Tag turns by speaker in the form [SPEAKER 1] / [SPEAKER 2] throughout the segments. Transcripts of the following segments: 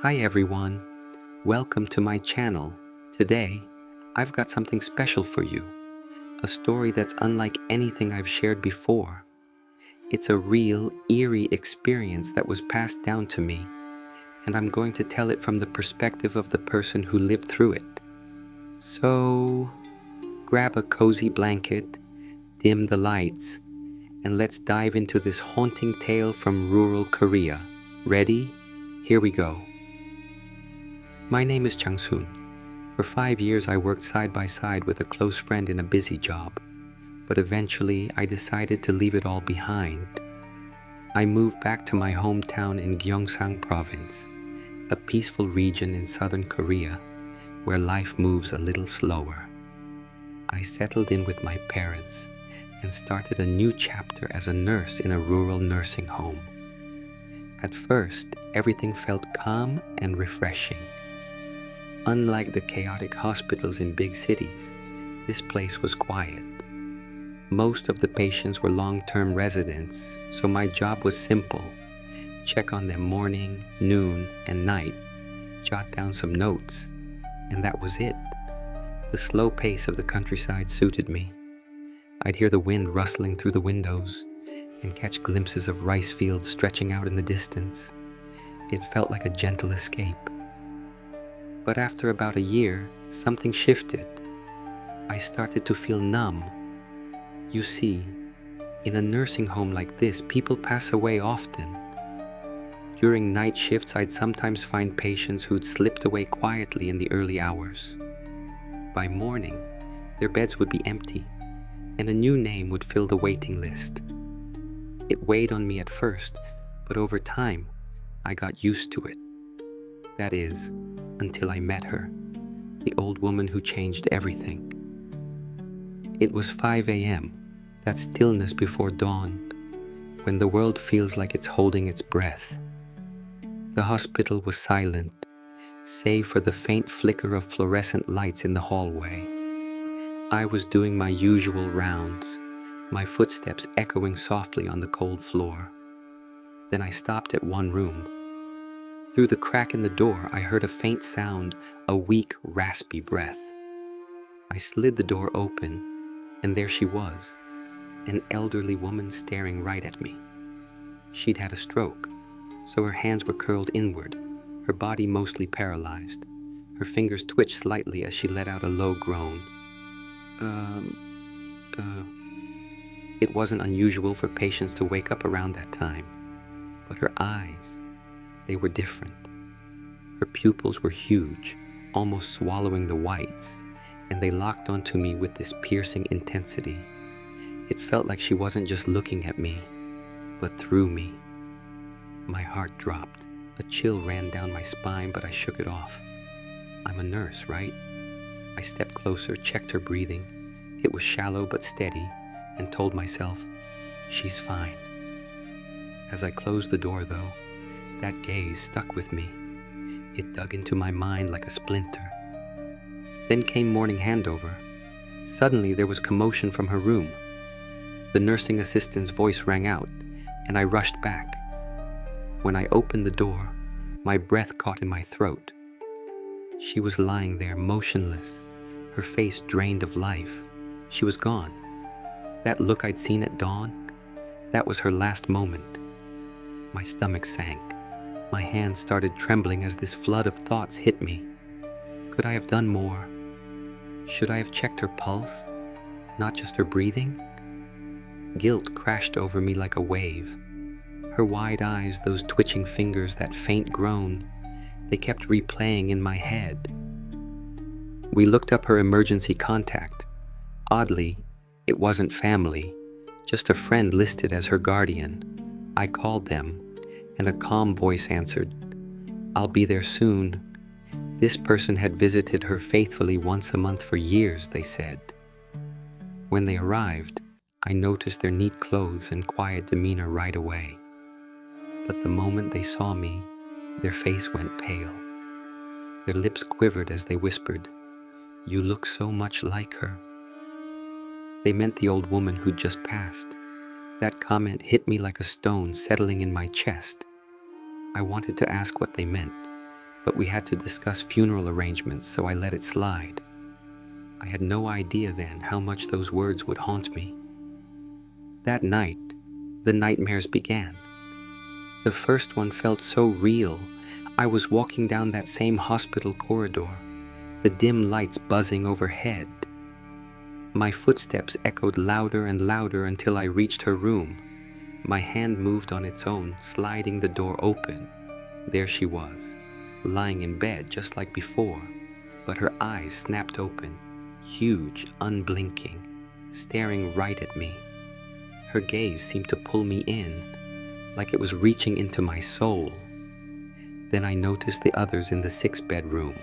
[SPEAKER 1] Hi everyone, welcome to my channel. Today, I've got something special for you. A story that's unlike anything I've shared before. It's a real, eerie experience that was passed down to me, and I'm going to tell it from the perspective of the person who lived through it. So, grab a cozy blanket, dim the lights, and let's dive into this haunting tale from rural Korea. Ready? Here we go. My name is Chang-soon. For 5 years I worked side by side with a close friend in a busy job, but eventually I decided to leave it all behind. I moved back to my hometown in Gyeongsang province, a peaceful region in southern Korea where life moves a little slower. I settled in with my parents and started a new chapter as a nurse in a rural nursing home. At first, everything felt calm and refreshing. Unlike the chaotic hospitals in big cities, this place was quiet. Most of the patients were long-term residents, so my job was simple. Check on them morning, noon, and night, jot down some notes, and that was it. The slow pace of the countryside suited me. I'd hear the wind rustling through the windows and catch glimpses of rice fields stretching out in the distance. It felt like a gentle escape. But after about a year, something shifted. I started to feel numb. You see, in a nursing home like this, people pass away often. During night shifts, I'd sometimes find patients who'd slipped away quietly in the early hours. By morning, their beds would be empty, and a new name would fill the waiting list. It weighed on me at first, but over time, I got used to it. That is, until I met her, the old woman who changed everything. It was 5 a.m., that stillness before dawn, when the world feels like it's holding its breath. The hospital was silent, save for the faint flicker of fluorescent lights in the hallway. I was doing my usual rounds, my footsteps echoing softly on the cold floor. Then I stopped at one room. Through the crack in the door, I heard a faint sound, a weak, raspy breath. I slid the door open, and there she was, an elderly woman staring right at me. She'd had a stroke, so her hands were curled inward, her body mostly paralyzed. Her fingers twitched slightly as she let out a low groan. It wasn't unusual for patients to wake up around that time, but her eyes, they were different. Her pupils were huge, almost swallowing the whites, and they locked onto me with this piercing intensity. It felt like she wasn't just looking at me, but through me. My heart dropped. A chill ran down my spine, but I shook it off. I'm a nurse, right? I stepped closer, checked her breathing. It was shallow but steady, and told myself, she's fine. As I closed the door, though, that gaze stuck with me. It dug into my mind like a splinter. Then came morning handover. Suddenly there was commotion from her room. The nursing assistant's voice rang out, and I rushed back. When I opened the door, my breath caught in my throat. She was lying there, motionless, her face drained of life. She was gone. That look I'd seen at dawn, that was her last moment. My stomach sank. My hands started trembling as this flood of thoughts hit me. Could I have done more? Should I have checked her pulse, not just her breathing? Guilt crashed over me like a wave. Her wide eyes, those twitching fingers, that faint groan, they kept replaying in my head. We looked up her emergency contact. Oddly, it wasn't family, just a friend listed as her guardian. I called them, and a calm voice answered, "I'll be there soon." This person had visited her faithfully once a month for years, they said. When they arrived, I noticed their neat clothes and quiet demeanor right away. But the moment they saw me, their face went pale. Their lips quivered as they whispered, "You look so much like her." They meant the old woman who'd just passed. That comment hit me like a stone settling in my chest. I wanted to ask what they meant, but we had to discuss funeral arrangements, so I let it slide. I had no idea then how much those words would haunt me. That night, the nightmares began. The first one felt so real. I was walking down that same hospital corridor, the dim lights buzzing overhead. My footsteps echoed louder and louder until I reached her room. My hand moved on its own, sliding the door open. There she was, lying in bed just like before, but her eyes snapped open, huge, unblinking, staring right at me. Her gaze seemed to pull me in, like it was reaching into my soul. Then I noticed the others in the 6-bed room.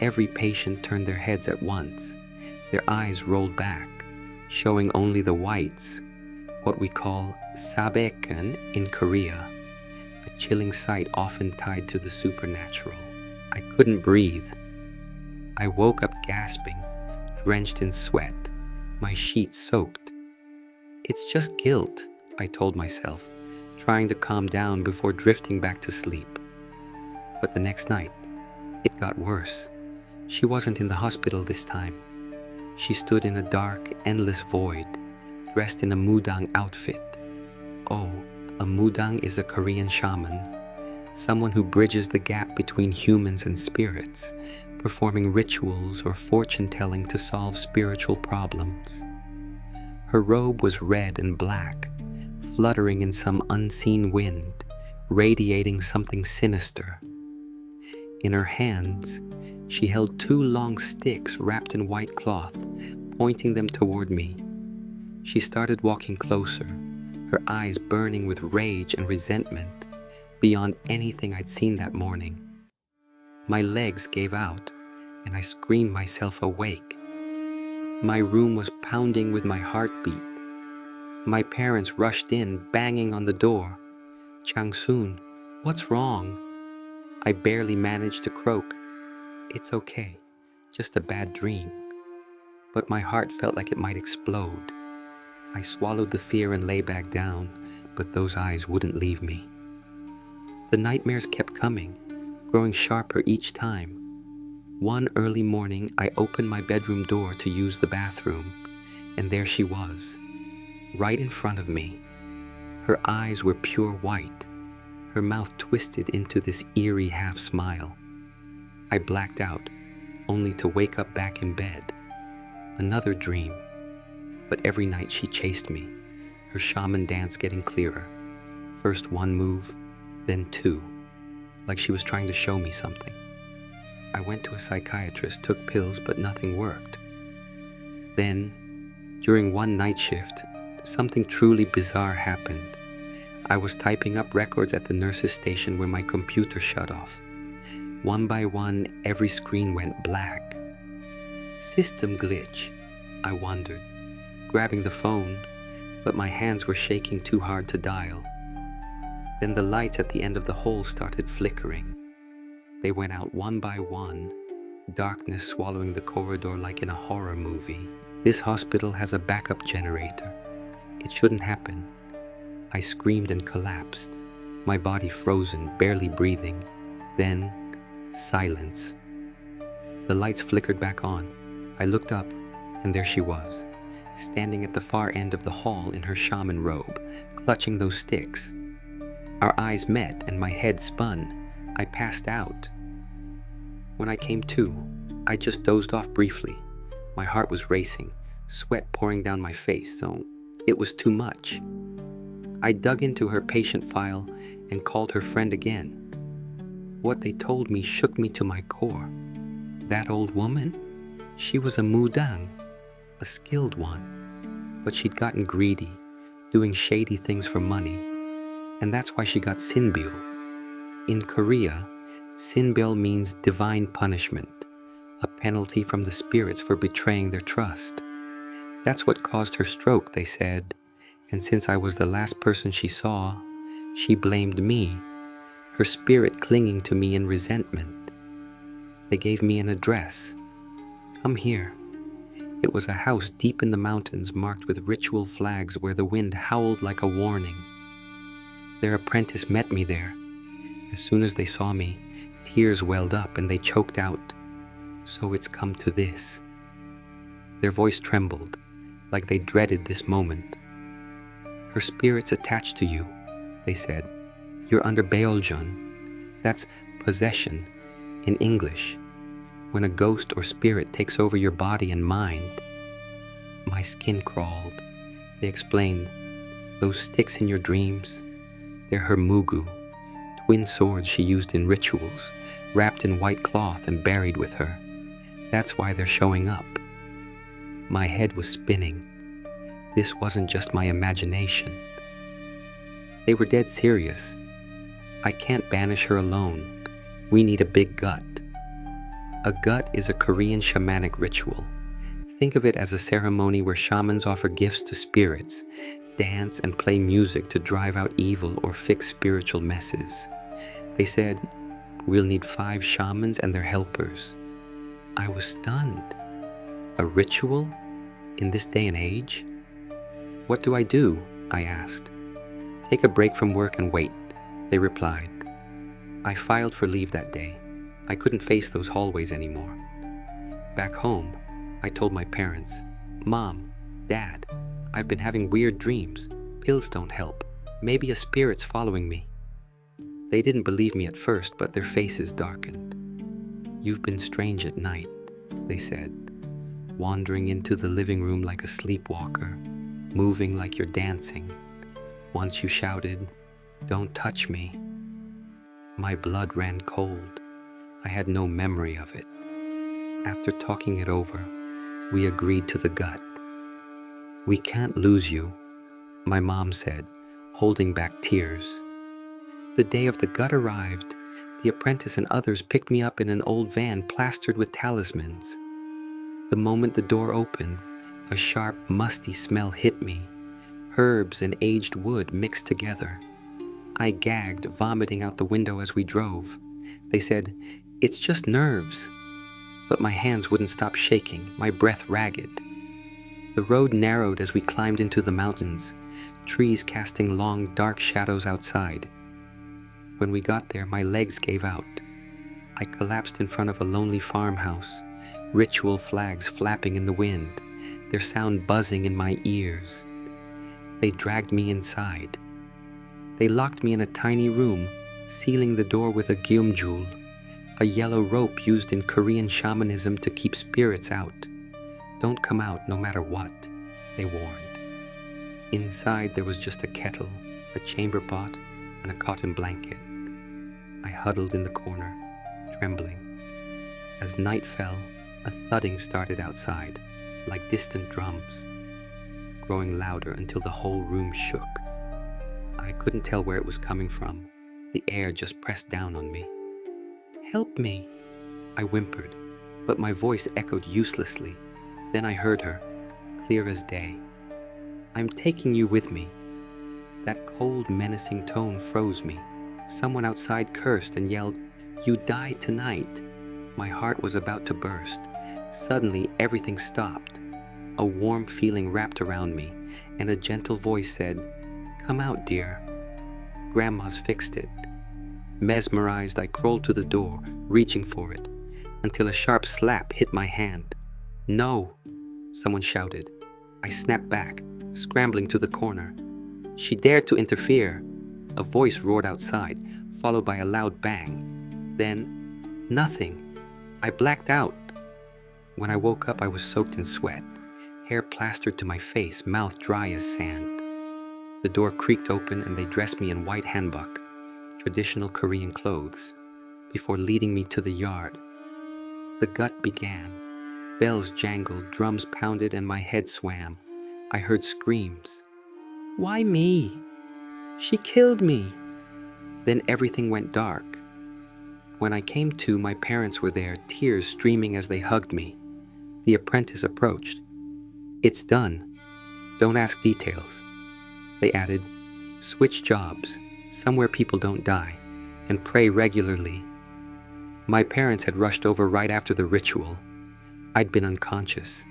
[SPEAKER 1] Every patient turned their heads at once. Their eyes rolled back, showing only the whites, what we call sabeken in Korea, a chilling sight often tied to the supernatural. I couldn't breathe. I woke up gasping, drenched in sweat, my sheets soaked. It's just guilt, I told myself, trying to calm down before drifting back to sleep. But the next night, it got worse. She wasn't in the hospital this time. She stood in a dark, endless void, dressed in a Mudang outfit. Oh, a Mudang is a Korean shaman, someone who bridges the gap between humans and spirits, performing rituals or fortune-telling to solve spiritual problems. Her robe was red and black, fluttering in some unseen wind, radiating something sinister. In her hands, she held 2 long sticks wrapped in white cloth, pointing them toward me. She started walking closer, her eyes burning with rage and resentment, beyond anything I'd seen that morning. My legs gave out, and I screamed myself awake. My room was pounding with my heartbeat. My parents rushed in, banging on the door. "Chang-soon, what's wrong?" I barely managed to croak. "It's okay, just a bad dream." But my heart felt like it might explode. I swallowed the fear and lay back down, but those eyes wouldn't leave me. The nightmares kept coming, growing sharper each time. One early morning, I opened my bedroom door to use the bathroom, and there she was, right in front of me. Her eyes were pure white, her mouth twisted into this eerie half-smile. I blacked out, only to wake up back in bed. Another dream. But every night she chased me, her shaman dance getting clearer. First 1 move, then 2, like she was trying to show me something. I went to a psychiatrist, took pills, but nothing worked. Then, during one night shift, something truly bizarre happened. I was typing up records at the nurse's station when my computer shut off. One by one, every screen went black. System glitch, I wondered, grabbing the phone, but my hands were shaking too hard to dial. Then the lights at the end of the hall started flickering. They went out one by one, darkness swallowing the corridor like in a horror movie. This hospital has a backup generator. It shouldn't happen. I screamed and collapsed, my body frozen, barely breathing. Then, silence. The lights flickered back on. I looked up, and there she was, standing at the far end of the hall in her shaman robe, clutching those sticks. Our eyes met, and my head spun. I passed out. When I came to, I just dozed off briefly. My heart was racing, sweat pouring down my face, so it was too much. I dug into her patient file and called her friend again. What they told me shook me to my core. That old woman? She was a Mudang, a skilled one. But she'd gotten greedy, doing shady things for money. And that's why she got sinbyul. In Korea, sinbyul means divine punishment, a penalty from the spirits for betraying their trust. That's what caused her stroke, they said. And since I was the last person she saw, she blamed me, her spirit clinging to me in resentment. They gave me an address. Come here. It was a house deep in the mountains marked with ritual flags where the wind howled like a warning. Their apprentice met me there. As soon as they saw me, Tears welled up and they choked out, "So it's come to this." Their voice trembled, like they dreaded this moment. "Her spirit's attached to you," they said. "You're under Beoljun. That's possession in English, when a ghost or spirit takes over your body and mind." My skin crawled. They explained, "Those sticks in your dreams, they're her mugu, twin swords she used in rituals, wrapped in white cloth and buried with her. That's why they're showing up." My head was spinning. This wasn't just my imagination. They were dead serious. "I can't banish her alone. We need a big gut." A gut is a Korean shamanic ritual. Think of it as a ceremony where shamans offer gifts to spirits, dance and play music to drive out evil or fix spiritual messes. They said, "We'll need 5 shamans and their helpers." I was stunned. A ritual? In this day and age? "What do I do?" I asked. "Take a break from work and wait," they replied. I filed for leave that day. I couldn't face those hallways anymore. Back home, I told my parents, "Mom, Dad, I've been having weird dreams. Pills don't help. Maybe a spirit's following me." They didn't believe me at first, but their faces darkened. "You've been strange at night," they said, "wandering into the living room like a sleepwalker, moving like you're dancing. Once you shouted, 'Don't touch me.' My blood ran cold. I had no memory of it. After talking it over, we agreed to the gut. "We can't lose you," my mom said, holding back tears. The day of the gut arrived. The apprentice and others picked me up in an old van plastered with talismans. The moment the door opened, a sharp, musty smell hit me. Herbs and aged wood mixed together. I gagged, vomiting out the window as we drove. They said, "It's just nerves." But my hands wouldn't stop shaking, my breath ragged. The road narrowed as we climbed into the mountains, trees casting long, dark shadows outside. When we got there, my legs gave out. I collapsed in front of a lonely farmhouse, ritual flags flapping in the wind, their sound buzzing in my ears. They dragged me inside. They locked me in a tiny room, sealing the door with a Geumjul, a yellow rope used in Korean shamanism to keep spirits out. "Don't come out no matter what," they warned. Inside there was just a kettle, a chamber pot, and a cotton blanket. I huddled in the corner, trembling. As night fell, a thudding started outside, like distant drums, growing louder until the whole room shook. I couldn't tell where it was coming from. The air just pressed down on me. "Help me," I whimpered, but my voice echoed uselessly. Then I heard her, clear as day. "I'm taking you with me." That cold, menacing tone froze me. Someone outside cursed and yelled, "You die tonight." My heart was about to burst. Suddenly, everything stopped. A warm feeling wrapped around me, and a gentle voice said, "Come out, dear. Grandma's fixed it." Mesmerized, I crawled to the door, reaching for it, until a sharp slap hit my hand. "No!" someone shouted. I snapped back, scrambling to the corner. "She dared to interfere!" A voice roared outside, followed by a loud bang. Then, nothing. I blacked out. When I woke up, I was soaked in sweat, hair plastered to my face, mouth dry as sand. The door creaked open and they dressed me in white hanbok, traditional Korean clothes, before leading me to the yard. The gut began. Bells jangled, drums pounded, and my head swam. I heard screams. "Why me? She killed me!" Then everything went dark. When I came to, my parents were there, tears streaming as they hugged me. The apprentice approached. "It's done. Don't ask details." They added, "Switch jobs, somewhere people don't die, and pray regularly." My parents had rushed over right after the ritual. I'd been unconscious,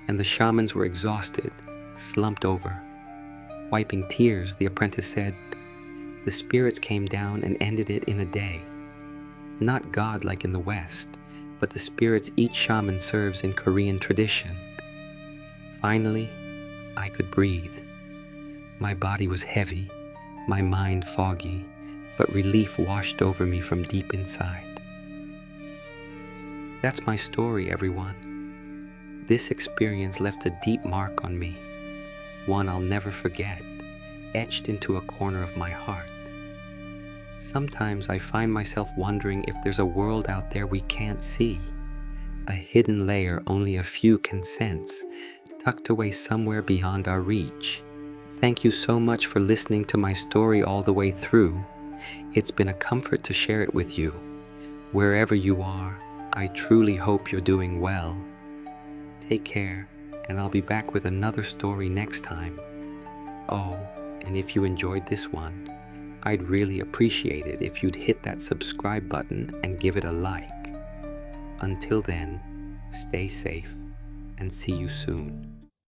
[SPEAKER 1] and the shamans were exhausted, slumped over. Wiping tears, the apprentice said, "The spirits came down and ended it in a day." Not God like in the West, but the spirits each shaman serves in Korean tradition. Finally, I could breathe. My body was heavy, my mind foggy, but relief washed over me from deep inside. That's my story, everyone. This experience left a deep mark on me, one I'll never forget, etched into a corner of my heart. Sometimes I find myself wondering if there's a world out there we can't see, a hidden layer only a few can sense, tucked away somewhere beyond our reach. Thank you so much for listening to my story all the way through. It's been a comfort to share it with you. Wherever you are, I truly hope you're doing well. Take care, and I'll be back with another story next time. Oh, and if you enjoyed this one, I'd really appreciate it if you'd hit that subscribe button and give it a like. Until then, stay safe and see you soon.